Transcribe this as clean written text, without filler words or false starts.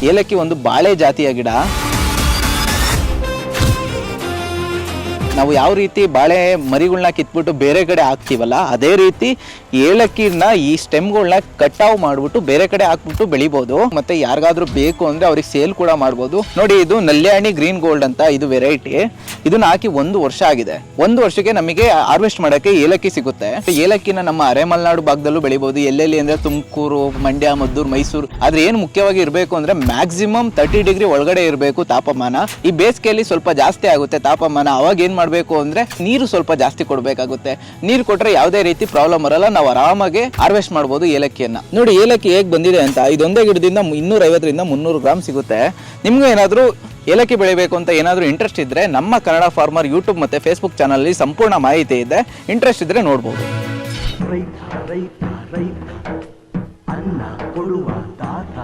ಏಲಕ್ಕಿ ಒಂದು ಬಾಳೆ ಜಾತಿಯ ಗಿಡ. ನಾವು ಯಾವ ರೀತಿ ಬಾಳೆ ಮರಿಗಳನ್ನ ಕಿತ್ಬಿಟ್ಟು ಬೇರೆ ಕಡೆ ಹಾಕ್ತೀವಲ್ಲ, ಅದೇ ರೀತಿ ಏಲಕ್ಕಿನ ಈ ಸ್ಟೆಮ್ಗಳನ್ನ ಕಟಾವ್ ಮಾಡ್ಬಿಟ್ಟು ಬೇರೆ ಕಡೆ ಹಾಕ್ಬಿಟ್ಟು ಬೆಳಿಬಹುದು. ಮತ್ತೆ ಯಾರಿಗಾದ್ರೂ ಬೇಕು ಅಂದ್ರೆ ಅವ್ರಿಗೆ ಸೇಲ್ ಕೂಡ ಮಾಡ್ಬೋದು. ನೋಡಿ, ಇದು ನಲ್ಯಾಣಿ ಗ್ರೀನ್ ಗೋಲ್ಡ್ ಅಂತ ಇದು ವೆರೈಟಿ. ಇದನ್ನ ಹಾಕಿ 1 ವರ್ಷ ಆಗಿದೆ. 1 ವರ್ಷಕ್ಕೆ ನಮಗೆ ಹಾರ್ವೆಸ್ಟ್ ಮಾಡಕ್ಕೆ ಏಲಕ್ಕಿ ಸಿಗುತ್ತೆ. ಏಲಕ್ಕಿನ ನಮ್ಮ ಅರೆಮಲೆನಾಡು ಭಾಗದಲ್ಲೂ ಬೆಳಿಬಹುದು. ಎಲ್ಲೆಲ್ಲಿ ಅಂದ್ರೆ ತುಮಕೂರು, ಮಂಡ್ಯ, ಮದ್ದೂರು, ಮೈಸೂರು. ಆದ್ರೆ ಏನು ಮುಖ್ಯವಾಗಿ ಇರಬೇಕು ಅಂದ್ರೆ ಮ್ಯಾಕ್ಸಿಮಮ್ 30 ಡಿಗ್ರಿ ಒಳಗಡೆ ಇರಬೇಕು ತಾಪಮಾನ. ಈ ಬೇಸಿಗೆಯಲ್ಲಿ ಸ್ವಲ್ಪ ಜಾಸ್ತಿ ಆಗುತ್ತೆ ತಾಪಮಾನ. ಅವಾಗ ಏನ್ ಮಾಡಬೇಕು ಅಂದ್ರೆ ನೀರು ಸ್ವಲ್ಪ ಜಾಸ್ತಿ ಕೊಡಬೇಕಾಗುತ್ತೆ. ನೀರು ಕೊಟ್ರೆ ಯಾವುದೇ ರೀತಿ ಪ್ರಾಬ್ಲಮ್ ಬರಲ್ಲ. ನಾವು ಆರಾಮಾಗಿ ಹಾರ್ವೆಸ್ಟ್ ಮಾಡಬಹುದು ಏಲಕ್ಕಿಯನ್ನ. ನೋಡಿ ಏಲಕ್ಕಿ ಹೇಗೆ ಬಂದಿದೆ ಅಂತ. ಇದೊಂದೇ ಗಿಡದಿಂದ 250 ರಿಂದ 300 ಗ್ರಾಮ್ ಸಿಗುತ್ತೆ. ನಿಮ್ಗೆ ಏನಾದರೂ ಏಲಕ್ಕಿ ಬೆಳಿಬೇಕು ಅಂತ ಏನಾದರೂ ಇಂಟ್ರೆಸ್ಟ್ ಇದ್ರೆ ನಮ್ಮ ಕನ್ನಡ ಫಾರ್ಮರ್ ಯೂಟ್ಯೂಬ್ ಮತ್ತೆ ಫೇಸ್ಬುಕ್ ಚಾನಲ್ ಅಲ್ಲಿ ಸಂಪೂರ್ಣ ಮಾಹಿತಿ ಇದೆ. ಇಂಟ್ರೆಸ್ಟ್ ಇದ್ರೆ ನೋಡಬಹುದು. ಅನ್ನ ಕೊಡುವ ತಾತ